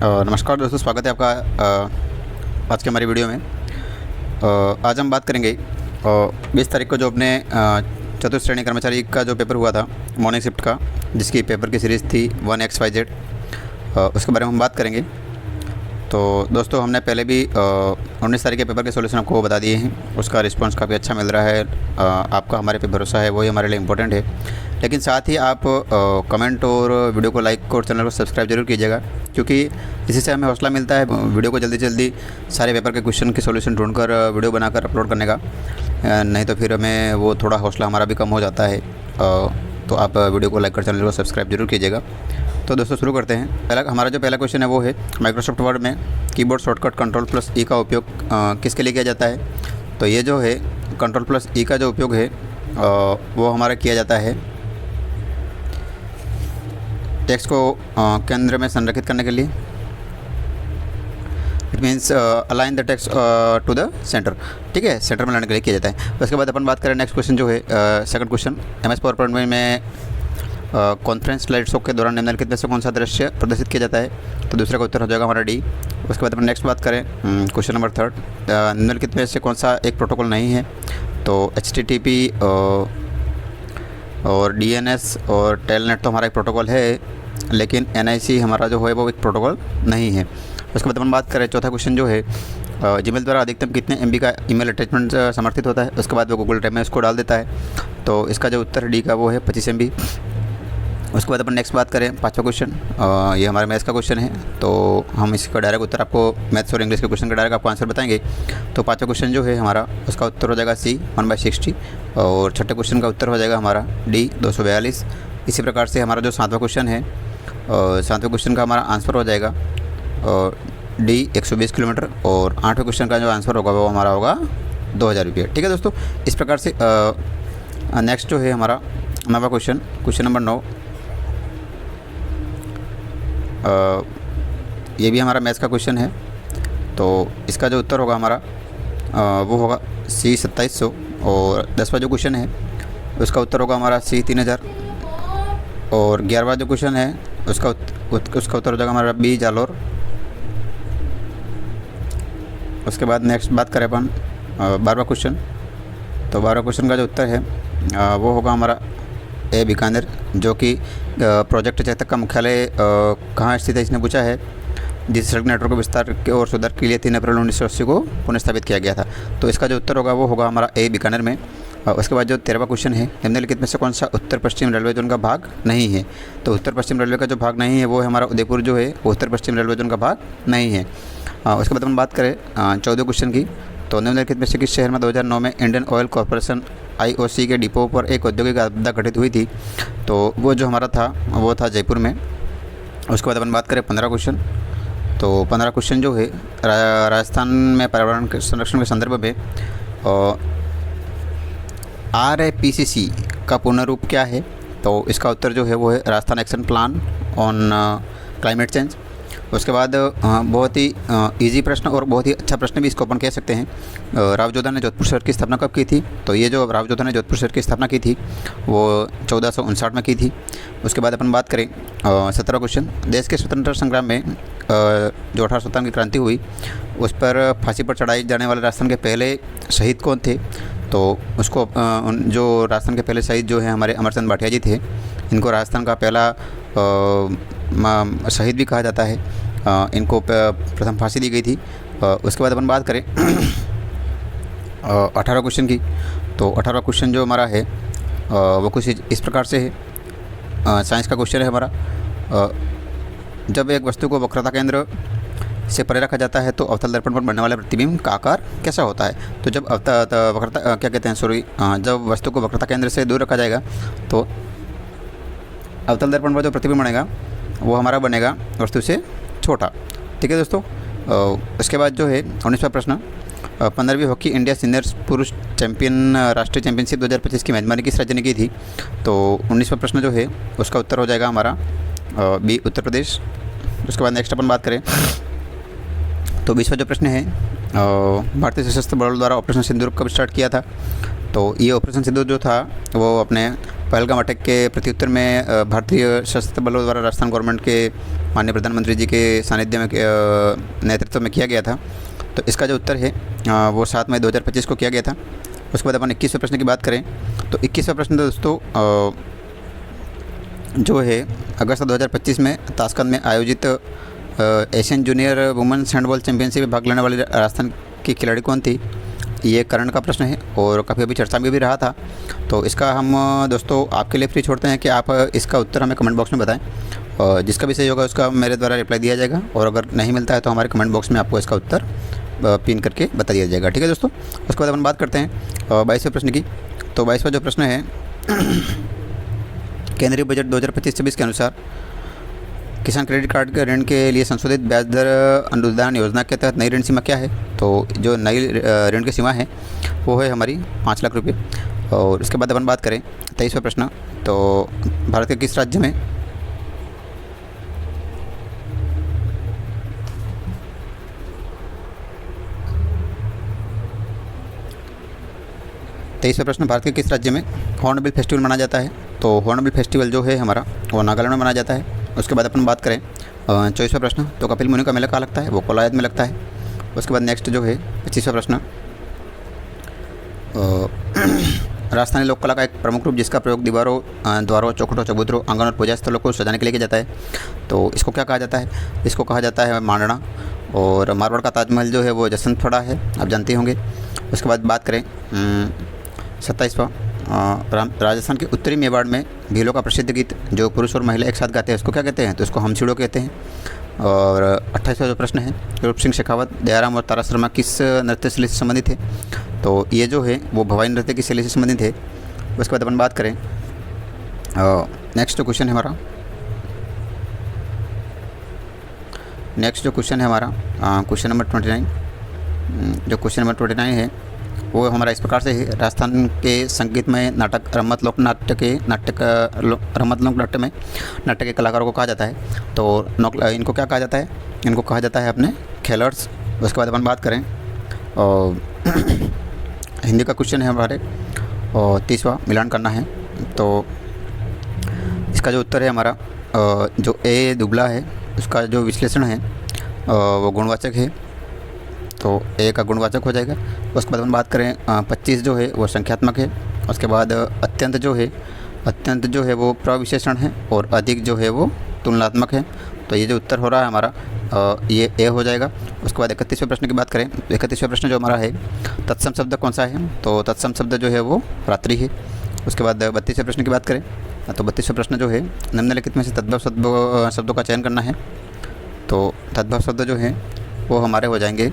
नमस्कार दोस्तों, स्वागत है आपका आज की हमारी वीडियो में। आज हम बात करेंगे 20 तारीख को जो अपने चतुर्थ श्रेणी कर्मचारी का जो पेपर हुआ था मॉर्निंग शिफ्ट का, जिसकी पेपर की सीरीज़ थी 1XYZ, उसके बारे में हम बात करेंगे। तो दोस्तों, हमने पहले भी 19 तारीख के पेपर के सॉल्यूशन आपको बता दिए हैं। उसका रिस्पांस काफ़ी अच्छा मिल रहा है। आपका हमारे पे भरोसा है, वही हमारे लिए इम्पोर्टेंट है। लेकिन साथ ही आप कमेंट और वीडियो को लाइक और चैनल को सब्सक्राइब जरूर कीजिएगा, क्योंकि इसी से हमें हौसला मिलता है वीडियो को जल्दी जल्दी सारे पेपर के क्वेश्चन के सॉल्यूशन ढूंढकर वीडियो बनाकर अपलोड करने का। नहीं तो फिर हमें वो थोड़ा हौसला हमारा भी कम हो जाता है। तो आप वीडियो को लाइक कर चैनल को सब्सक्राइब जरूर कीजिएगा। तो दोस्तों, शुरू करते हैं। हमारा जो पहला क्वेश्चन है वो है, माइक्रोसॉफ्ट वर्ड में कीबोर्ड शॉर्टकट Ctrl+E का उपयोग किसके लिए किया जाता है? तो ये जो है Ctrl+E का जो उपयोग है वो हमारा किया जाता है टेक्स्ट को केंद्र में संरेखित करने के लिए। It means align the text to the centre. ठीक है, सेंटर में लाने के लिए किया जाता है। उसके बाद अपन बात करें नेक्स्ट क्वेश्चन जो है second question, MS power point में कॉन्फ्रेंस स्लाइड शो के दौरान निम्नलिखित में से कौन सा दृश्य प्रदर्शित किया जाता है? तो दूसरे का उत्तर हो जाएगा हमारा डी। उसके बाद अपन नेक्स्ट बात करें क्वेश्चन नंबर थर्ड, निम्नलिखित में से कौन सा एक प्रोटोकॉल नहीं है? तो HTTP और DNS और टेलनेट तो हमारा एक प्रोटोकॉल है, लेकिन NIC हमारा जो है वो एक प्रोटोकॉल नहीं है। उसके बाद अपन बात करें चौथा क्वेश्चन जो है, जीमेल द्वारा अधिकतम कितने MB का ईमेल अटैचमेंट समर्थित होता है? उसके बाद वो गूगल ड्राइव में उसको डाल देता है। तो इसका जो उत्तर डी का वो है 25 MB। उसके बाद अपन नेक्स्ट बात करें पाँचवा क्वेश्चन, ये हमारे मैथ्स का क्वेश्चन है। तो हम इसका डायरेक्ट उत्तर आपको मैथ्स और इंग्लिश के क्वेश्चन का डायरेक्ट आपको आंसर बताएंगे। तो पाँचवा क्वेश्चन जो है हमारा, उसका उत्तर हो जाएगा C 1/60। और छठे क्वेश्चन का उत्तर हो जाएगा हमारा D 242। इसी प्रकार से हमारा जो सातवां क्वेश्चन है, सातवें क्वेश्चन का हमारा आंसर हो जाएगा D 120 किलोमीटर। और आठवें क्वेश्चन का जो आंसर होगा वो हमारा होगा 2000 रुपये। ठीक है दोस्तों, इस प्रकार से नेक्स्ट जो है हमारा नवा क्वेश्चन, क्वेश्चन नंबर 9, ये भी हमारा मैथ्स का क्वेश्चन है। तो इसका जो उत्तर होगा हमारा वो होगा C 2700। और 10वां जो क्वेश्चन है उसका उत्तर होगा हमारा C 3000। और 11वां जो क्वेश्चन है उसका उत्तर हो जाएगा हमारा B जालोर। उसके बाद नेक्स्ट बात करें अपन 12वां क्वेश्चन। तो 12वां क्वेश्चन का जो उत्तर है वो होगा हमारा A बीकानेर, जो कि प्रोजेक्ट चेतक का मुख्यालय कहाँ स्थित है इसने पूछा है, जिस सड़क नेटवर्क विस्तार के और सुधार के लिए 3 अप्रैल 1980 को पुनर्स्थापित किया गया था। तो इसका जो उत्तर होगा वो होगा हमारा A बीकानेर में। उसके बाद जो 13वां क्वेश्चन है, निम्नलिखित में से कौन सा उत्तर पश्चिम रेलवे जोन का भाग नहीं है? तो उत्तर पश्चिम रेलवे का जो भाग नहीं है वो है हमारा उदयपुर जो है वो उत्तर पश्चिम रेलवे जोन का भाग नहीं है। उसके बाद हम बात करें 14वें क्वेश्चन की। तो निम्नलिखित में से किस शहर में 2009 में इंडियन ऑयल कॉरपोरेशन IOC के डिपो पर एक औद्योगिक आपदा घटित हुई थी? तो वो जो हमारा था वो था जयपुर में। उसके बाद अपन बात करें 15 क्वेश्चन। तो 15 क्वेश्चन जो है राजस्थान में पर्यावरण के संरक्षण के संदर्भ में RAPCC का पूर्ण रूप क्या है? तो इसका उत्तर जो है वो है Rajasthan action plan on climate change. उसके बाद बहुत ही इजी प्रश्न और बहुत ही अच्छा प्रश्न भी इसको अपन कह सकते हैं। राव जोधा ने जोधपुर शहर की स्थापना कब की थी? तो ये जो राव जोधा ने जोधपुर शहर की स्थापना की थी वो 1459 में की थी। उसके बाद अपन बात करें 17वां क्वेश्चन, देश के स्वतंत्रता संग्राम में जो 1857 की क्रांति हुई उस पर फांसी पर चढ़ाए जाने वाले राजस्थान के पहले शहीद कौन थे? तो उसको जो राजस्थान के पहले शहीद जो है हमारे अमरचंद भाटिया जी थे। इनको राजस्थान का पहला शहीद भी कहा जाता है। इनको प्रथम फांसी दी गई थी। उसके बाद अपन बात करें 18 क्वेश्चन की। तो 18वां क्वेश्चन जो हमारा है वो कुछ इस प्रकार से है। साइंस का क्वेश्चन है हमारा, जब एक वस्तु को वक्रता केंद्र से परे रखा जाता है तो अवतल दर्पण पर बनने वाले प्रतिबिंब का आकार कैसा होता है? तो जब वक्रता क्या कहते हैं सॉरी जब वस्तु को वक्रता केंद्र से दूर रखा जाएगा तो अवतल दर्पण पर जो प्रतिबिंब बनेगा वो हमारा बनेगा वस्तु से छोटा। ठीक है दोस्तों। उसके बाद जो है 19वां प्रश्न, 15वीं हॉकी इंडिया सीनियर पुरुष चैंपियन राष्ट्रीय चैंपियनशिप 2025 की मेजबानी किस राज्य ने की थी? तो 19वां प्रश्न जो है उसका उत्तर हो जाएगा हमारा B उत्तर प्रदेश। उसके बाद नेक्स्ट अपन बात करें तो 20वां जो प्रश्न है, भारतीय सशस्त्र बलों द्वारा ऑपरेशन सिंदूर कब स्टार्ट किया था? तो ये ऑपरेशन सिंदूर जो था वो अपने पहलगाम अटैक के प्रत्युत्तर में भारतीय सशस्त्र बलों द्वारा राजस्थान गवर्नमेंट के माननीय प्रधानमंत्री जी के सानिध्य में नेतृत्व में किया गया था। तो इसका जो उत्तर है वो 7 मई 2025 को किया गया था। उसके बाद अपन 21वें प्रश्न की बात करें तो 21वां प्रश्न दोस्तों जो है अगस्त 2025 में ताशकंद में आयोजित Asian junior women's handball championship में भाग लेने वाली राजस्थान की खिलाड़ी कौन थी, ये करंट का प्रश्न है और काफ़ी अभी चर्चा में भी रहा था। तो इसका हम दोस्तों आपके लिए फ्री छोड़ते हैं कि आप इसका उत्तर हमें कमेंट बॉक्स में बताएं और जिसका भी सही होगा उसका मेरे द्वारा रिप्लाई दिया जाएगा और अगर नहीं मिलता है तो हमारे कमेंट बॉक्स में आपको इसका उत्तर पिन करके बता दिया जाएगा। ठीक है दोस्तों, उसके बाद अपन बात करते हैं 22वें प्रश्न की। तो 22वां जो प्रश्न है केंद्रीय बजट 2025-26 के अनुसार किसान क्रेडिट कार्ड के ऋण के लिए संशोधित ब्याज दर अनुदान योजना के तहत नई ऋण सीमा क्या है। तो जो नई ऋण की सीमा है वो है हमारी 5 लाख रुपये। और इसके बाद अपन बात करें 23वां प्रश्न, तो भारत के किस राज्य में प्रश्न भारत के किस राज्य में हॉर्नबिल फेस्टिवल मनाया जाता है। तो हॉर्नबिल फेस्टिवल जो है हमारा वो नागालैंड में मनाया जाता है। उसके बाद अपन बात करें 24वां प्रश्न, तो कपिल मुनि का मेला कहाँ लगता है, वो कोलायत में लगता है। उसके बाद नेक्स्ट जो है 25वां प्रश्न, राजस्थानी लोक कला का एक प्रमुख रूप जिसका प्रयोग दीवारों, द्वारों, चौखटों, चबूतरों, आंगन और पूजा स्थलों को सजाने के लिए किया जाता है। तो इसको क्या कहा जाता है, इसको कहा जाता है मांडना। और मारवाड़ का ताजमहल जो है वो जसवंतपुरा है, आप जानते होंगे। उसके बाद बात करें 27वां, राजस्थान के उत्तरी मेवाड़ में भीलों का प्रसिद्ध गीत जो पुरुष और महिला एक साथ गाते हैं उसको क्या कहते हैं, तो इसको हमसीड़ो कहते हैं। और 28वां जो प्रश्न है रूप सिंह शेखावत, दयाराम और तारा शर्मा किस नृत्य शैली से संबंधित है। तो ये जो है वो भवाई नृत्य की शैली से संबंधित है। उसके बाद अपन बात करें नेक्स्ट जो क्वेश्चन है हमारा, क्वेश्चन नंबर 29। जो क्वेश्चन नंबर 29 है वो हमारा इस प्रकार से है, राजस्थान के संगीतमय नाटक रमत लोक नाट्य में नाटक के कलाकारों को कहा जाता है। तो इनको क्या कहा जाता है, इनको कहा जाता है अपने खेलर्स। उसके बाद अपन बात करें और हिंदी का क्वेश्चन है हमारे और 30वां मिलान करना है। तो इसका जो उत्तर है हमारा जो ए दुबला है उसका जो विश्लेषण है वो गुणवाचक है, तो ए का गुणवाचक हो जाएगा। उसके बाद हम बात करें 25 जो है वो संख्यात्मक है। उसके बाद अत्यंत जो है वो प्रविशेषण है और अधिक जो है वो तुलनात्मक है। तो ये जो उत्तर हो रहा है हमारा ये ए हो जाएगा। उसके बाद 31वें प्रश्न की बात करें, 31वां प्रश्न जो हमारा है तत्सम शब्द कौन सा है, तो तत्सम शब्द जो है वो रात्रि है। उसके बाद 32वें प्रश्न की बात करें तो 32वां प्रश्न जो है निम्नलिखित में से तद्भव शब्दों का चयन करना है। तो तद्भव शब्द जो है वो हमारे हो जाएंगे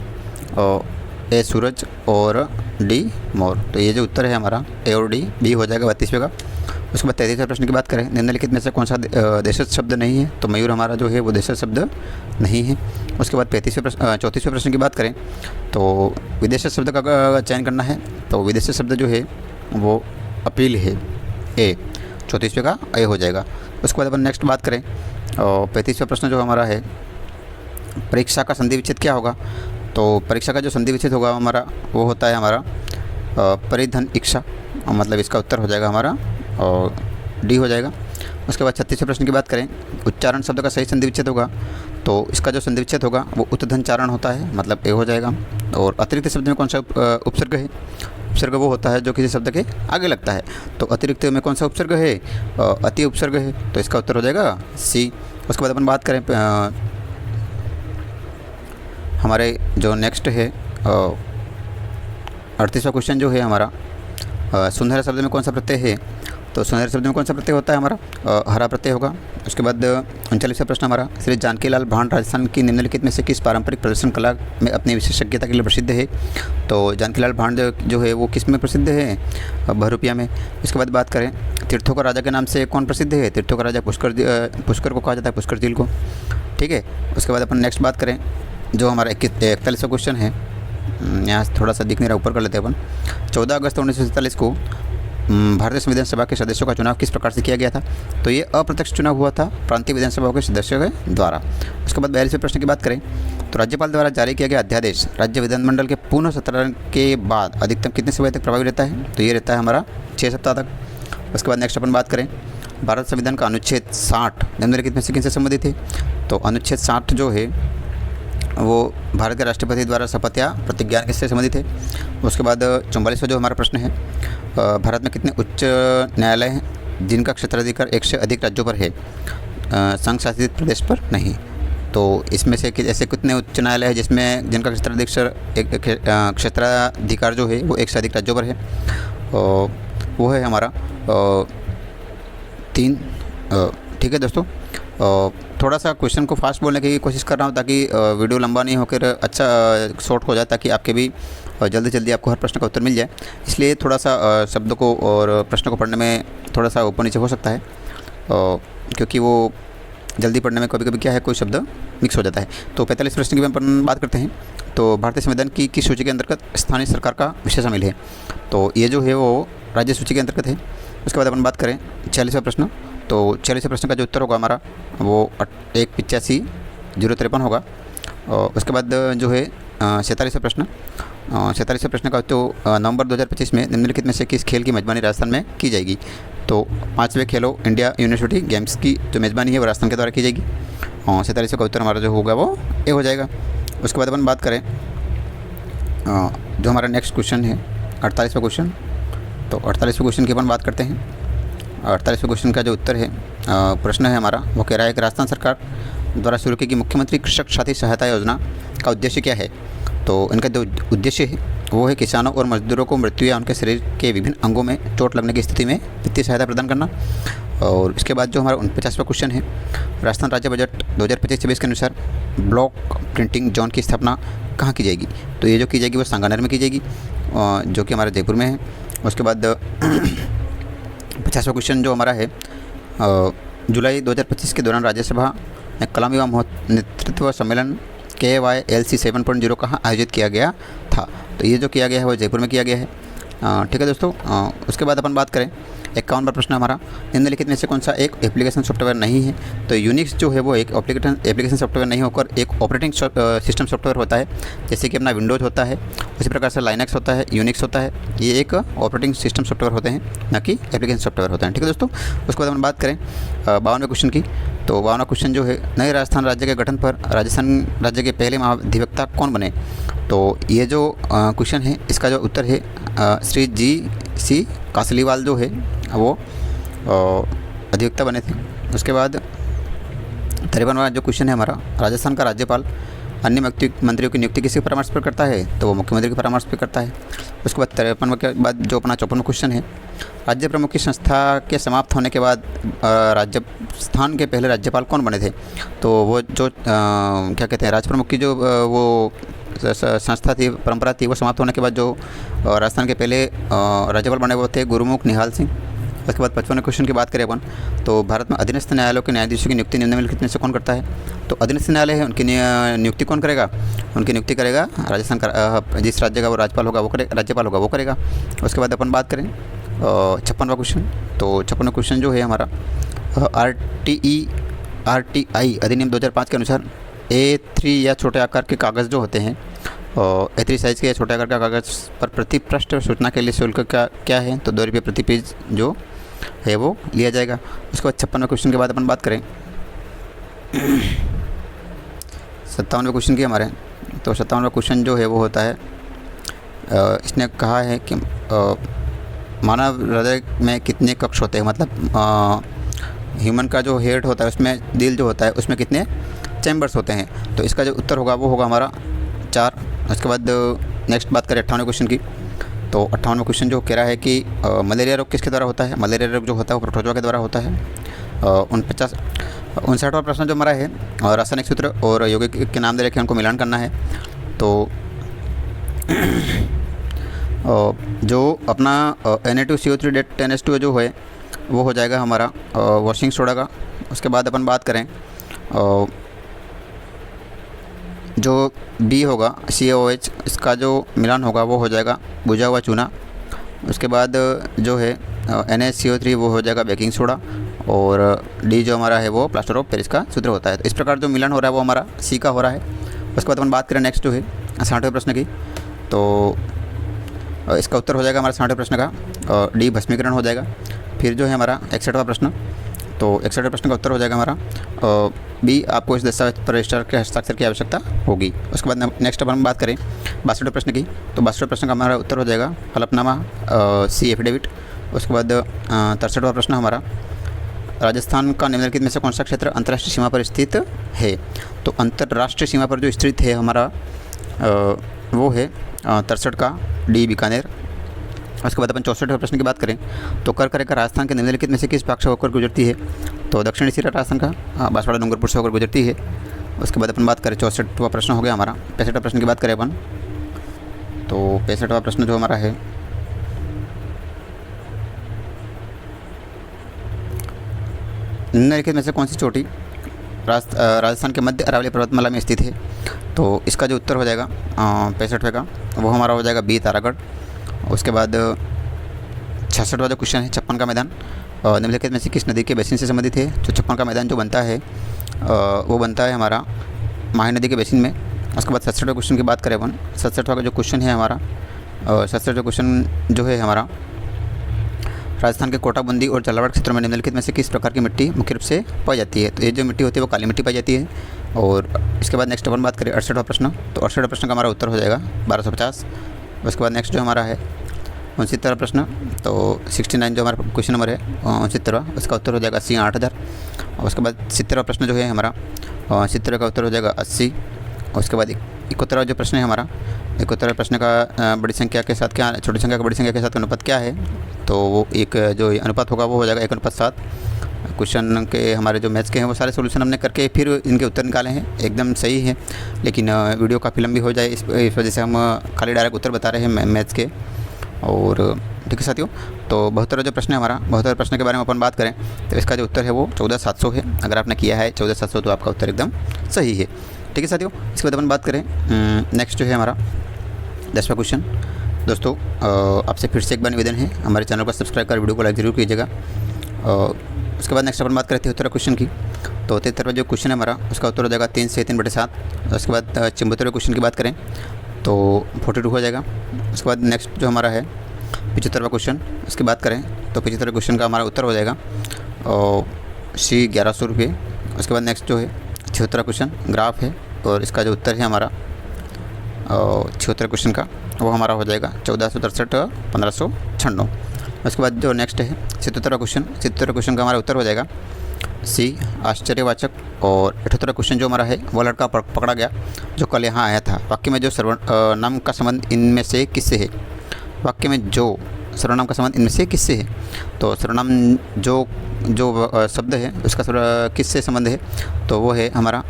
ए सूरज और डी मोर। तो ये जो उत्तर है हमारा ए और डी बी हो जाएगा 32वें का। उसके बाद 33वें प्रश्न की बात करें निम्नलिखित में से कौन सा देशज शब्द नहीं है, तो मयूर हमारा जो है वो देशज शब्द नहीं है। उसके बाद 34वें प्रश्न की बात करें तो विदेशज शब्द का चयन करना है। तो विदेशज शब्द जो है वो अपील है, ए 34वें का ए हो जाएगा। उसके बाद अपन नेक्स्ट बात करें और 35वां प्रश्न जो हमारा है परीक्षा का संधि विच्छेद क्या होगा। तो परीक्षा का जो संधि विच्छेद होगा हमारा वो होता है हमारा परिधन इच्छा, मतलब इसका उत्तर हो जाएगा हमारा और डी हो जाएगा। उसके बाद 36वें प्रश्न की बात करें उच्चारण शब्द का सही संधि विच्छेद होगा, तो इसका जो संधि विच्छेद होगा वो उत्धनचारण होता है, मतलब ए हो जाएगा। और अतिरिक्त शब्द में कौन सा उपसर्ग है, उपसर्ग वो होता है जो किसी शब्द के आगे लगता है। तो अतिरिक्त में कौन सा उपसर्ग है, अति उपसर्ग है, तो इसका उत्तर हो जाएगा सी। उसके बाद अपन बात करें हमारे जो नेक्स्ट है 38वां क्वेश्चन जो है हमारा सुनहरा शब्द में कौन सा प्रत्यय है। तो सुनहरे शब्द में कौन सा प्रत्यय होता है हमारा हरा प्रत्यय होगा। उसके बाद 39वां प्रश्न हमारा श्री जानकीलाल भांड राजस्थान की निम्नलिखित में से किस पारंपरिक प्रदर्शन कला में अपनी विशेषज्ञता के लिए प्रसिद्ध है। तो जानकीलाल भांड जो है वो किस में प्रसिद्ध है, बहरूपिया में। इसके बाद बात करें तीर्थों का राजा के नाम से कौन प्रसिद्ध है, तीर्थों का राजा पुष्कर को कहा जाता है, पुष्कर झील को। ठीक है, उसके बाद अपन नेक्स्ट बात करें जो हमारा 41वां क्वेश्चन है, यहाँ थोड़ा सा दिख नहीं रहा, ऊपर कर लेते हैं अपन। 14 अगस्त 1947 को भारतीय संविधान सभा के सदस्यों का चुनाव किस प्रकार से किया गया था। तो ये अप्रत्यक्ष चुनाव हुआ था प्रांतीय विधानसभाओं के सदस्यों के द्वारा। उसके बाद 42वें प्रश्न की बात करें तो राज्यपाल द्वारा जारी किया गया अध्यादेश राज्य विधानमंडल के पुनः सत्यापन के बाद अधिकतम कितने समय तक प्रभावी रहता है। तो ये रहता है हमारा 6 सप्ताह तक। उसके बाद नेक्स्ट अपन बात करें भारत संविधान का अनुच्छेद 60 निम्नलिखित में से किनसे संबंधित है। तो अनुच्छेद 60 जो है वो भारत के राष्ट्रपति द्वारा शपथ या प्रतिज्ञा किससे संबंधित है। उसके बाद 44वां जो हमारा प्रश्न है, भारत में कितने उच्च न्यायालय हैं जिनका क्षेत्राधिकार 1 से अधिक राज्यों पर है, संघ शासित प्रदेश पर नहीं। तो इसमें से ऐसे कितने उच्च न्यायालय हैं जिसमें जिनका क्षेत्राधिकार जो है वो 1 से अधिक राज्यों पर है, वो है हमारा 3। ठीक है दोस्तों, थोड़ा सा क्वेश्चन को फास्ट बोलने की कोशिश कर रहा हूँ ताकि वीडियो लंबा नहीं होकर अच्छा शॉर्ट हो जाए, ताकि आपके भी जल्दी जल्दी आपको हर प्रश्न का उत्तर मिल जाए। इसलिए थोड़ा सा शब्दों को और प्रश्न को पढ़ने में थोड़ा सा ऊपर नीचे हो सकता है, क्योंकि वो जल्दी पढ़ने में कभी कभी क्या है कोई शब्द मिक्स हो जाता है। तो 45 प्रश्न की अपन बात करते हैं। तो भारतीय संविधान की किस सूची के अंतर्गत स्थानीय सरकार का विषय शामिल है। तो ये जो है वो राज्य सूची के अंतर्गत है। उसके बाद अपन बात करें 46वां प्रश्न। तो 46वें प्रश्न का जो उत्तर होगा हमारा वो 185,053 होगा। और उसके बाद जो है 47वां प्रश्न, 47वें प्रश्न का तो नवंबर 2025 में निम्नलिखित में से किस खेल की मेज़बानी राजस्थान में की जाएगी। तो 5वें खेलो इंडिया यूनिवर्सिटी गेम्स की जो मेज़बानी है वो राजस्थान के द्वारा की जाएगी। और 47वें का उत्तर हमारा जो होगा वो ए हो जाएगा। उसके बाद अपन बात करें जो हमारा नेक्स्ट क्वेश्चन है 48वां क्वेश्चन। तो 48वें क्वेश्चन की अपन बात करते हैं। 48वें क्वेश्चन का जो उत्तर है प्रश्न है हमारा वो कह रहा है कि राजस्थान सरकार द्वारा शुरू की गई मुख्यमंत्री कृषक साथी सहायता योजना का उद्देश्य क्या है। तो इनका जो उद्देश्य है वो है किसानों और मजदूरों को मृत्यु या उनके शरीर के विभिन्न अंगों में चोट लगने की स्थिति में वित्तीय सहायता प्रदान करना। और इसके बाद जो हमारा 49वां क्वेश्चन है, राजस्थान राज्य बजट 2025-26 के अनुसार ब्लॉक प्रिंटिंग जोन की स्थापना कहाँ की जाएगी। तो ये जो की जाएगी वो सांगानेर में की जाएगी, जो कि हमारे जयपुर में है। उसके बाद 50वां क्वेश्चन जो हमारा है, जुलाई 2025 के दौरान राज्यसभा में कलाम युवा नेतृत्व सम्मेलन KYLC 7.0 कहाँ आयोजित किया गया था। तो ये जो किया गया है वो जयपुर में किया गया है। ठीक है दोस्तों, उसके बाद अपन बात करें 51वां प्रश्न हमारा, निम्नलिखित में से कौन सा एक एप्लीकेशन सॉफ्टवेयर नहीं है। तो यूनिक्स जो है वो एक एप्लीकेशन सॉफ्टवेयर नहीं होकर एक ऑपरेटिंग सिस्टम सॉफ्टवेयर होता है। जैसे कि अपना विंडोज़ होता है, उसी प्रकार से लाइनक्स होता है, यूनिक्स होता है। ये एक ऑपरेटिंग सिस्टम सॉफ्टवेयर होते हैं, ना कि एप्लीकेशन सॉफ्टवेयर होते हैं। ठीक है दोस्तों, उसके बाद हम बात करें 52वें क्वेश्चन की। तो 52वां क्वेश्चन जो है, नए राजस्थान राज्य के गठन पर राजस्थान राज्य के पहले महाधिवक्ता कौन बने। तो ये जो क्वेश्चन है इसका जो उत्तर है श्री GC कासलीवाल जो है वो अधिवक्ता बने थे। उसके बाद 53वां जो क्वेश्चन है हमारा, राजस्थान का राज्यपाल अन्य मंत्रियों की नियुक्ति किसी परामर्श पर करता है। तो वो मुख्यमंत्री के परामर्श पर करता है। उसके बाद 53वां के बाद जो अपना 54वां क्वेश्चन है, राज्य प्रमुख की संस्था के समाप्त होने के बाद राजस्थान के पहले राज्यपाल कौन बने थे। तो वो जो क्या कहते हैं, राज प्रमुख की जो वो संस्था थी, परंपरा थी, वो समाप्त होने के बाद जो राजस्थान के पहले राज्यपाल बने वो थे गुरुमुख निहाल सिंह। उसके बाद 55वें क्वेश्चन की बात करें अपन, तो भारत में अधीनस्थ न्यायालयों के न्यायाधीशों की नियुक्ति निम्नलिखित में से कौन करता है। तो अधीनस्थ न्यायालय है, उनकी नियुक्ति कौन करेगा। उनकी नियुक्ति करेगा राजस्थान का जिस राज्य का वो राज्यपाल होगा वो करेगा। उसके बाद अपन बात करें 56वां क्वेश्चन। तो 56वां क्वेश्चन जो है हमारा, RTI अधिनियम 2005 के अनुसार A3 या छोटे आकार के कागज़ जो होते हैं, A3 साइज़ के या छोटे आकार का कागज़ पर प्रति पृष्ठ सूचना के लिए शुल्क क्या है। तो 2 रुपये प्रति पेज जो है वो लिया जाएगा। उसके बाद 56वें क्वेश्चन के बाद अपन बात करें 57वें क्वेश्चन की हमारे। तो 57वां क्वेश्चन जो है वो होता है, इसने कहा है कि मानव हृदय में कितने कक्ष होते हैं, मतलब ह्यूमन का जो हेड होता है उसमें दिल जो होता है उसमें कितने चैम्बर्स होते हैं। तो इसका जो उत्तर होगा वो होगा हमारा 4। उसके बाद नेक्स्ट बात करें 58वें क्वेश्चन की। तो 58वां क्वेश्चन जो कह रहा है कि मलेरिया रोग किसके द्वारा होता है। मलेरिया रोग जो होता है वो प्रोटोजोआ के द्वारा होता है। 59वां प्रश्न जो हमारा है, रासायनिक सूत्र और यौगिक के नाम दे रखे उनको मिलान करना है। तो जो अपना Na2CO3 10H2 जो है वो हो जाएगा हमारा वॉशिंग सोडा का। उसके बाद अपन बात करें जो B होगा CaOH, इसका जो मिलान होगा वो हो जाएगा बुझा हुआ चूना। उसके बाद जो है NaCO3 वो हो जाएगा बेकिंग सोडा, और D जो हमारा है वो प्लास्टर ऑफ पेरिस का सूत्र होता है। तो इस प्रकार जो मिलान हो रहा है वो हमारा C का हो रहा है। उसके बाद अपन बात करें नेक्स्ट जो है 60वें प्रश्न की। तो इसका उत्तर हो जाएगा हमारा 60वें प्रश्न का D भस्मीकरण हो जाएगा। फिर जो है हमारा 61वां प्रश्न, तो 61वें प्रश्न का उत्तर हो जाएगा हमारा बी, आपको इस दस्तावेज पर रजिस्ट्रार के हस्ताक्षर की आवश्यकता होगी। उसके बाद नेक्स्ट अब हम बात करें 62वें प्रश्न की, तो 62वें प्रश्न का हमारा उत्तर हो जाएगा हलफनामा, सी एफिडेविट। उसके बाद 63वां प्रश्न हमारा, राजस्थान का निम्नलिखित में से कौन सा क्षेत्र अंतर्राष्ट्रीय सीमा पर स्थित है? तो अंतर्राष्ट्रीय सीमा पर जो स्थित है हमारा वो है 63 का डी, बीकानेर। उसके बाद अपन 64वें प्रश्न की बात करें, तो कर रेखा राजस्थान के निम्नलिखित में से किस भाग से होकर गुजरती है? तो दक्षिणी सिरा राजस्थान का बांसवाड़ा डूंगरपुर से होकर गुजरती है। उसके बाद अपन बात करें 64वां प्रश्न हो गया हमारा। 65वें प्रश्न की बात करें अपन, तो 65वां प्रश्न जो हमारा है, निम्नलिखित में से कौन सी चोटी राजस्थान के मध्य अरावली पर्वतमाला में स्थित है? तो इसका जो उत्तर हो जाएगा 65वें का वो हमारा हो जाएगा बी, तारागढ़। उसके बाद 66वां जो क्वेश्चन है, 56 का मैदान निम्नलिखित में से किस नदी के बेसिन से संबंधित है? जो 56 का मैदान जो बनता है वो बनता है हमारा माही नदी के बेसिन में। उसके बाद 67वें क्वेश्चन की बात करें अपन, 67वां का जो क्वेश्चन है हमारा, 67वां क्वेश्चन जो है हमारा, राजस्थान के कोटा, बूंदी और झालावाड़ क्षेत्रों में निम्नलिखित में से किस प्रकार की मिट्टी मुख्य रूप से पाई जाती है? तो ये जो मिट्टी होती है वो काली मिट्टी पाई जाती है। और इसके बाद नेक्स्ट अपन बात करें 68वां प्रश्न, तो 68वें प्रश्न का हमारा उत्तर हो जाएगा 1250। उसके बाद नेक्स्ट जो हमारा है 69वां प्रश्न, तो 69 जो हमारा क्वेश्चन नंबर है 69वां, उसका उत्तर हो जाएगा 80, 8000। उसके बाद 70वां प्रश्न जो है हमारा 70वें का उत्तर हो जाएगा 80। उसके बाद 71वां जो प्रश्न है हमारा, 71वें प्रश्न का बड़ी संख्या के साथ क्या, छोटी संख्या का बड़ी संख्या के साथ अनुपात क्या है? तो वो एक जो अनुपात होगा वो हो जाएगा 1:7। क्वेश्चन के हमारे जो मैथ्स के हैं वो सारे सोल्यूशन हमने करके फिर इनके उत्तर निकाले हैं, एकदम सही है, लेकिन वीडियो काफ़ी लंबी हो जाए इस वजह से हम खाली डायरेक्ट उत्तर बता रहे हैं मैथ्स के। और ठीक है साथियों, तो 72वां जो प्रश्न है हमारा, 72वें प्रश्न के बारे में अपन बात करें तो इसका जो उत्तर है वो 14700 है। अगर आपने किया है 14700 तो आपका उत्तर एकदम सही है। ठीक है साथियों, इसके बाद अपन बात करें नेक्स्ट जो है हमारा 10वां क्वेश्चन। दोस्तों आपसे फिर से एक बार निवेदन है, हमारे चैनल को सब्सक्राइब कर वीडियो को लाइक जरूर कीजिएगा। उसके बाद नेक्स्ट अपन बात करते हैं 73वें क्वेश्चन की, तो 73वां जो क्वेश्चन है हमारा उसका उत्तर हो जाएगा 3 से 3/7। उसके बाद 74वें क्वेश्चन की बात करें तो 42 हो जाएगा। उसके बाद नेक्स्ट जो हमारा है 75वां क्वेश्चन, उसकी बात करें तो 75वें क्वेश्चन का हमारा उत्तर हो जाएगा सी 1100 रुपये। उसके बाद नेक्स्ट जो है 76वां क्वेश्चन ग्राफ है, और इसका जो उत्तर है हमारा 76वें क्वेश्चन का वो हमारा हो जाएगा 1463 1596। उसके बाद जो नेक्स्ट है 77वां क्वेश्चन, 77वें क्वेश्चन का हमारा उत्तर हो जाएगा सी आश्चर्यवाचक। और 78वां क्वेश्चन जो हमारा है वो लड़का पकड़ा गया जो कल यहाँ आया था, वाक्य में जो सर्वनाम का संबंध इनमें से किससे है? वाक्य में जो सर्वनाम का संबंध इनमें से किससे है? तो सर्वनाम जो शब्द है उसका किससे संबंध है? तो वो है हमारा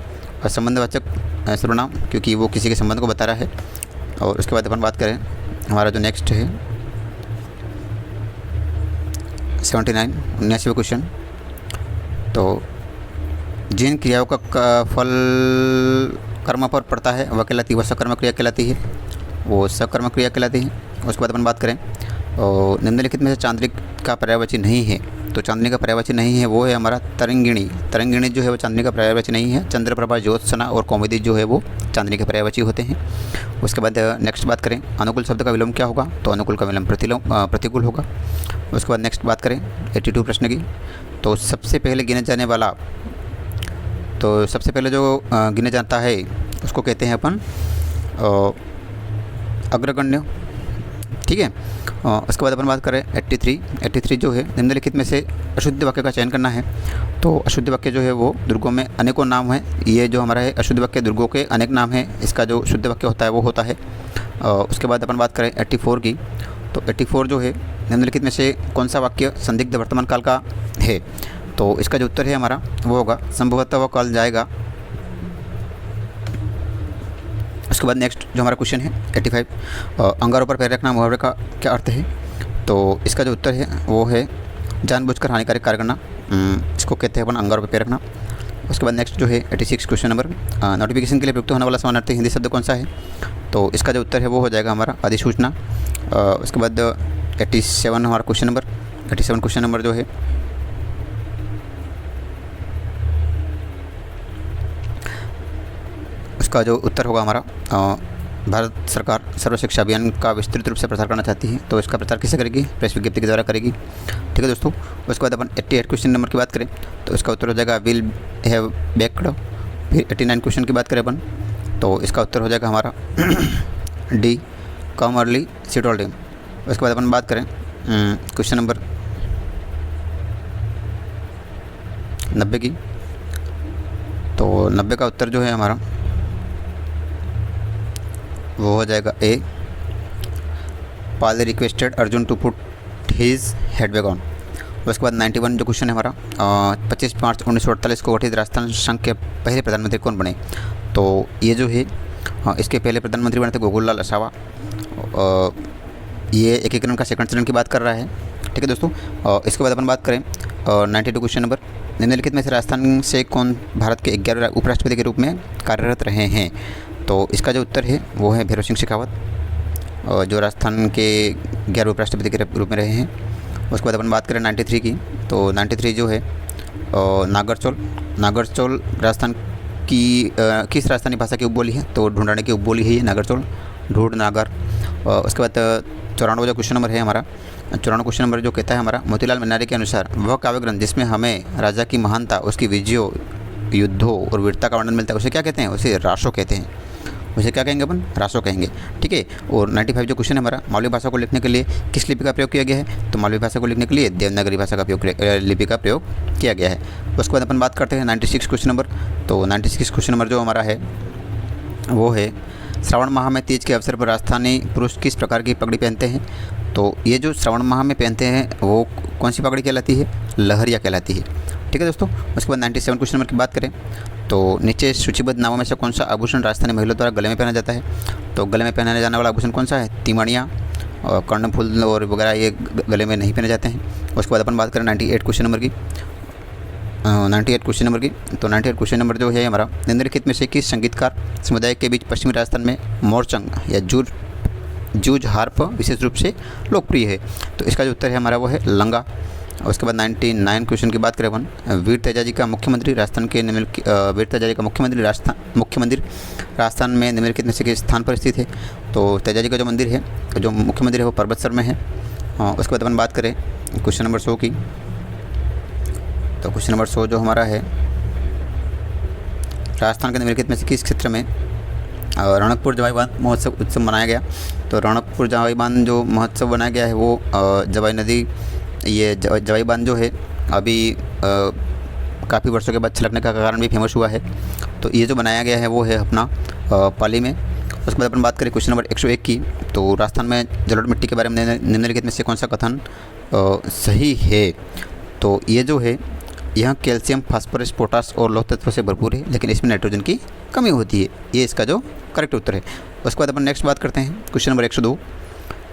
संबंधवाचक सर्वनाम, क्योंकि वो किसी के संबंध को बता रहा है। और उसके बाद अपन बात करें हमारा जो नेक्स्ट है 79वां क्वेश्चन, तो जिन क्रियाओं का फल कर्म पर पड़ता है वह कहलाती है, वह सकर्म क्रिया कहलाती है, वो सकर्म क्रिया कहलाती है। उसके बाद अपन बात करें और निम्नलिखित में से चांद्रिक का पर्यायवाची नहीं है, तो चांदनी का पर्यायवाची नहीं है वो है हमारा तरंगिणी। तरंगिणी जो है वो चांदनी का पर्यायवाची नहीं है। चंद्रप्रभा, ज्योत्सना और कौमुदी जो है वो चांदनी के पर्यायवाची होते हैं। उसके बाद नेक्स्ट बात करें अनुकूल शब्द का विलोम क्या होगा? तो अनुकूल का विलोम प्रतिकूल होगा। उसके बाद नेक्स्ट बात करें 82 प्रश्न की, तो सबसे पहले गिने जाने वाला, तो सबसे पहले जो गिने जाता है उसको कहते हैं अपन अग्रगण्य। ठीक है। उसके बाद अपन बात करें 83 जो है निम्नलिखित में से अशुद्ध वाक्य का चयन करना है। तो अशुद्ध वाक्य जो है वो दुर्गों में अनेकों नाम है, ये जो हमारा है अशुद्ध वाक्य दुर्गों के अनेक नाम है, इसका जो शुद्ध वाक्य होता है वो होता है। उसके बाद अपन बात करें 84 की, तो 84 जो है निम्नलिखित में से कौन सा वाक्य संदिग्ध वर्तमान काल का है? तो इसका जो उत्तर है हमारा वो होगा संभवतः वह कल जाएगा। उसके बाद नेक्स्ट जो हमारा क्वेश्चन है 85 अंगारों पर पैर रखना मुहावरे का क्या अर्थ है? तो इसका जो उत्तर है वो है जानबूझकर हानिकारक कार्य करना, इसको कहते हैं अपन अंगारों पर पैर रखना। उसके बाद नेक्स्ट जो है 86 क्वेश्चन नंबर नोटिफिकेशन के लिए प्रयुक्त होने वाला समानार्थी हिंदी शब्द कौन सा है? तो इसका जो उत्तर है वो हो जाएगा हमारा अधिसूचना। उसके बाद 87 हमारा क्वेश्चन नंबर 87 क्वेश्चन नंबर जो है उसका जो उत्तर होगा हमारा भारत सरकार सर्व शिक्षा अभियान का विस्तृत रूप से प्रचार करना चाहती है, तो इसका प्रचार किससे करेगी? प्रेस विज्ञप्ति के द्वारा करेगी। ठीक है दोस्तों। उसके बाद अपन 88 क्वेश्चन नंबर की बात करें तो इसका उत्तर हो जाएगा विल हैव बेक्ड। फिर 89 क्वेश्चन की बात करें अपन तो इसका उत्तर हो जाएगा हमारा डी कम अर्ली सी टोल्ड हिम। उसके बाद अपन बात करें क्वेश्चन नंबर 90 की, तो 90 का उत्तर जो है हमारा वो हो जाएगा a pal requested Arjun to put his head bag on. उसके बाद 91 जो क्वेश्चन है हमारा 25 मार्च 1948 को गठित राजस्थान संघ के पहले प्रधानमंत्री कौन बने? तो ये जो है इसके पहले प्रधानमंत्री बने थे गोकुललाल आसावा। ये एकीकरण का सेकंड चरण की बात कर रहा है। ठीक है दोस्तों। इसके बाद अपन बात करें 92 क्वेश्चन नंबर, निम्नलिखित में से राजस्थान से कौन भारत के 11वें उपराष्ट्रपति के रूप में कार्यरत रहे हैं? तो इसका जो उत्तर है वो है भैरव सिंह शेखावत, जो राजस्थान के 11वें उपराष्ट्रपति के रूप में रहे हैं। उसके बाद अपन बात करें 93 की, तो 93 जो है नागरचौल राजस्थान की किस राजस्थानी भाषा की उपबोली है? तो ढूंढाने की उपबोली है ये नागरचौल, ढूंढ नागर। उसके बाद 94 जो क्वेश्चन नंबर है हमारा, 94 क्वेश्चन नंबर जो कहता है हमारा मोतीलाल मन्नारे के अनुसार वह काव्य ग्रंथ जिसमें हमें राजा की महानता, उसकी विजयों, युद्धों और वीरता का वर्णन मिलता है उसे क्या कहते हैं? उसे रासो कहते हैं। उसे क्या कहेंगे अपन? रासो कहेंगे। ठीक है। और 95 जो क्वेश्चन है हमारा, मालवी भाषा को लिखने के लिए किस लिपि का प्रयोग किया गया है? तो मालवी भाषा को लिखने के लिए देवनागरी भाषा का लिपि का प्रयोग किया गया है। उसके बाद अपन बात करते हैं 96 क्वेश्चन नंबर, तो 96 क्वेश्चन नंबर जो हमारा है वो है श्रावण माह में तीज के अवसर पर राजस्थानी पुरुष किस प्रकार की पगड़ी पहनते हैं? तो ये जो श्रावण माह में पहनते हैं वो कौन सी पगड़ी कहलाती है? लहरिया कहलाती है। ठीक है दोस्तों। उसके बाद 97 क्वेश्चन नंबर की बात करें तो नीचे सूचीबद्ध नामों में से कौन सा आभूषण राजस्थानी महिलाओं द्वारा गले में पहना जाता है? तो गले में पहनाने जाने वाला आभूषण कौन सा है? तिमणियाँ और कर्णफूल और वगैरह ये गले में नहीं पहने जाते हैं। उसके बाद अपन बात करें 98 क्वेश्चन नंबर की, 98 क्वेश्चन नंबर की, तो 98 क्वेश्चन नंबर जो है हमारा, निम्नलिखित में से किस संगीतकार समुदाय के बीच पश्चिमी राजस्थान में मोरचंग या जूझ हार्प विशेष रूप से लोकप्रिय है? तो इसका जो उत्तर है हमारा वो है लंगा। उसके बाद 99 क्वेश्चन की बात करें अपन, वीर तेजाजी का मुख्य मंदिर राजस्थान में निम्नलिखित में से किस स्थान पर स्थित है? तो तेजाजी का जो मंदिर है, जो मुख्य मंदिर है वो पर्वतसर में है। उसके बाद अपन बात करें क्वेश्चन नंबर 100 की, तो क्वेश्चन नंबर 100 जो हमारा है, राजस्थान के निम्नलिखित में से किस क्षेत्र में रणकपुर जवाई बांध महोत्सव उत्सव मनाया गया? तो रणकपुर जवाई बांध जो महोत्सव बनाया गया है वो जवाई नदी, ये जवाई बांध जो है अभी काफ़ी वर्षों के बाद छलकने का कारण भी फेमस हुआ है। तो ये जो बनाया गया है वो है अपना पाली में। उसके बाद अपन बात करें क्वेश्चन नंबर 101 की, तो राजस्थान में जलोढ़ मिट्टी के बारे में निम्नलिखित में से कौन सा कथन सही है? तो ये जो है यह कैल्शियम, फास्फोरस, पोटास और लौह तत्व से भरपूर है, लेकिन इसमें नाइट्रोजन की कमी होती है। ये इसका जो करेक्ट उत्तर है। उसके बाद अपन नेक्स्ट बात करते हैं क्वेश्चन नंबर 102।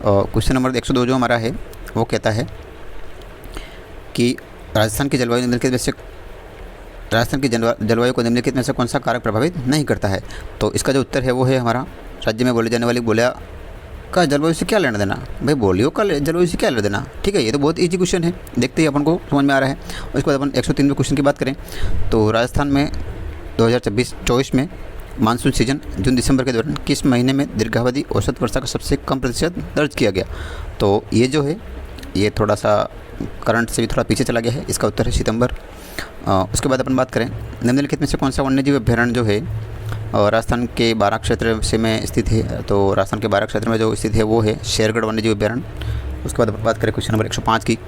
क्वेश्चन नंबर 102 जो हमारा है वो कहता है कि राजस्थान की जलवायु को निम्नलिखित में से कौन सा कारक प्रभावित नहीं करता है? तो इसका जो उत्तर है वो है हमारा, राज्य में बोली जाने वाली बोलियाँ का जलवायु से क्या लेना देना? भाई बोलियों का जलवायु से क्या लेना देना? ठीक है, ये तो बहुत ईजी क्वेश्चन है, देखते ही अपन को समझ में आ रहा है। उसके बाद अपन 103वें क्वेश्चन की बात करें तो राजस्थान में 2024 में मानसून सीजन जून दिसंबर के दौरान किस महीने में दीर्घावधि औसत वर्षा का सबसे कम प्रतिशत दर्ज किया गया? तो ये जो है ये थोड़ा सा करंट से भी थोड़ा पीछे चला गया है। इसका उत्तर है सितंबर। उसके बाद अपन बात करें निम्नलिखित में से कौन सा वन्यजीव अभ्यारण्य जो है राजस्थान के 12 क्षेत्र से में स्थित है? तो राजस्थान के 12 क्षेत्र में जो स्थित है वो है शेरगढ़ वन्यजीव अभ्यारण्य। उसके बाद अपन बात करें क्वेश्चन नंबर 105 की,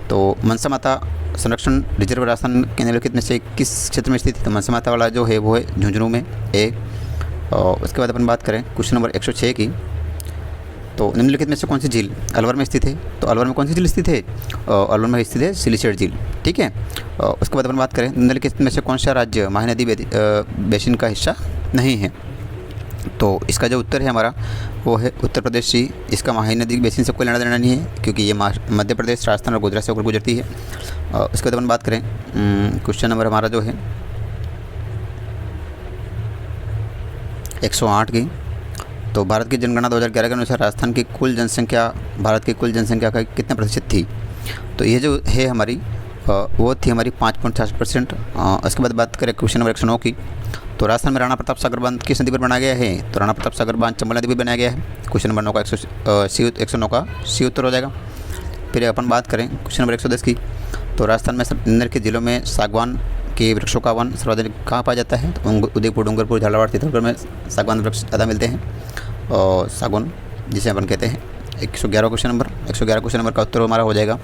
तो मनसा माता संरक्षण रिजर्व राजस्थान के निम्नलिखित में से किस क्षेत्र में स्थित है? तो मनसा माता वाला जो है वो है झुंझुनू में ए। उसके बाद अपन बात करें क्वेश्चन नंबर 106 की, तो निम्नलिखित में से कौन सी झील अलवर में स्थित है? तो अलवर में कौन सी झील स्थित है? अलवर में स्थित है सिलिचट झील। ठीक है। उसके बाद अपन बात करें निम्नलिखित में से कौन सा राज्य महानदी बेसिन का हिस्सा नहीं है? तो इसका जो उत्तर है हमारा वो है उत्तर प्रदेश ही। इसका महानदी बेसिन से कोई लेना देना नहीं है क्योंकि ये मध्य प्रदेश, राजस्थान और गुजरात से होकर गुजरती है। उसके बाद अपन बात करें क्वेश्चन नंबर हमारा जो है 108 की, तो भारत की जनगणना 2011 के अनुसार राजस्थान की कुल जनसंख्या भारत की कुल जनसंख्या का कितने प्रतिशत थी? तो ये जो है हमारी वो थी हमारी 5.66%। उसके बाद बात करें क्वेश्चन नंबर 109 की, तो राजस्थान में राणा प्रताप सागर बांध किस नदी पर बनाया गया है? तो राणा प्रताप सागर बांध चंबल नदी पर बनाया गया है। क्वेश्चन नंबर 9 का 109 का सी उत्तर हो जाएगा। फिर अपन बात करें क्वेश्चन नंबर 110 की, तो राजस्थान में निम्नलिखित जिलों में सागवान के वृक्षों का वन सर्वाधिक कहाँ पाया जाता है? तो उदयपुर, डूंगरपुर, झालावाड़, चित्तौड़गढ़ में सागवान वृक्ष ज़्यादा मिलते हैं और सागौन जिसे अपन कहते हैं। 111 क्वेश्चन नंबर का उत्तर हमारा हो जाएगा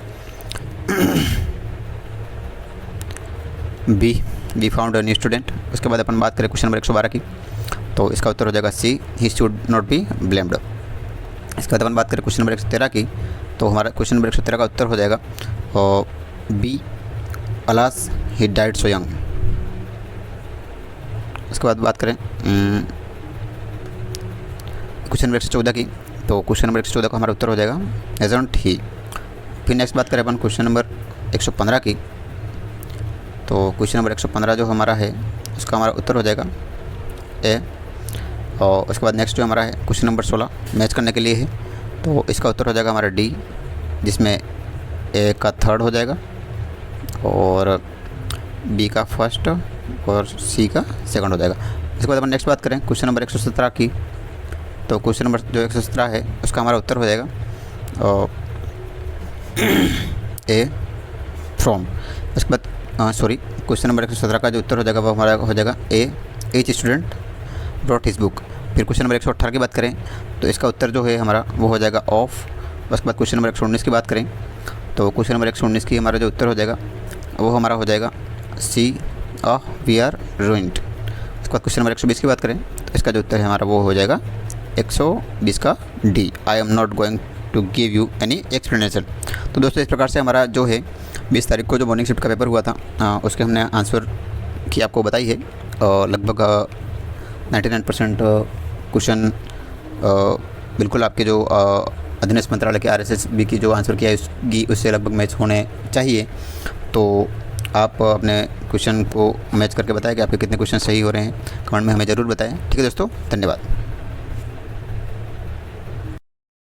बी फाउंड न्यू स्टूडेंट। उसके बाद अपन बात करें क्वेश्चन नंबर 112 की, तो इसका उत्तर हो जाएगा C he should not be blamed. इसके बाद अपन बात करें क्वेश्चन नंबर 113 की, तो हमारा क्वेश्चन नंबर 113 का उत्तर हो जाएगा और B alas he died so young. उसके बाद बात करें क्वेश्चन नंबर 114 की, तो क्वेश्चन नंबर 114 का हमारा उत्तर हो जाएगा एजंट ही। फिर नेक्स्ट बात करें अपन क्वेश्चन नंबर 115 की, तो क्वेश्चन नंबर 115 जो हमारा है उसका हमारा उत्तर हो जाएगा ए। और उसके बाद नेक्स्ट जो हमारा है क्वेश्चन नंबर 16 मैच करने के लिए है, तो इसका उत्तर हो जाएगा हमारा डी, जिसमें ए का थर्ड हो जाएगा और बी का फर्स्ट और सी का सेकंड हो जाएगा। इसके बाद अपन नेक्स्ट बात करें क्वेश्चन नंबर 117 की, तो क्वेश्चन नंबर जो 117 है उसका हमारा उत्तर हो जाएगा और ए फ्रॉम। उसके बाद क्वेश्चन नंबर 117 का जो उत्तर हो जाएगा वो हमारा हो जाएगा A H student brought his book. फिर क्वेश्चन नंबर 118 की बात करें तो इसका उत्तर जो है हमारा वो हो जाएगा ऑफ। उसके बाद क्वेश्चन नंबर 119 की बात करें तो क्वेश्चन नंबर 119 की हमारा जो उत्तर हो जाएगा वो हमारा हो जाएगा सी वी आर रुइंड। उसके बाद क्वेश्चन नंबर 120 की बात करें तो इसका जो उत्तर है हमारा वो हो जाएगा 120 का D, I am not going to give you any explanation. तो दोस्तों इस प्रकार से हमारा जो है 20 तारीख को जो मॉर्निंग शिफ्ट का पेपर हुआ था उसके हमने आंसर की आपको बताई है। लगभग 99% क्वेश्चन बिल्कुल आपके जो अधीनस्थ मंत्रालय के RSSB की जो आंसर किया है उससे लगभग मैच होने चाहिए। तो आप अपने क्वेश्चन को मैच करके बताएं कि आपके कितने क्वेश्चन सही हो रहे हैं, कमेंट में हमें ज़रूर बताएं। ठीक है दोस्तों, धन्यवाद।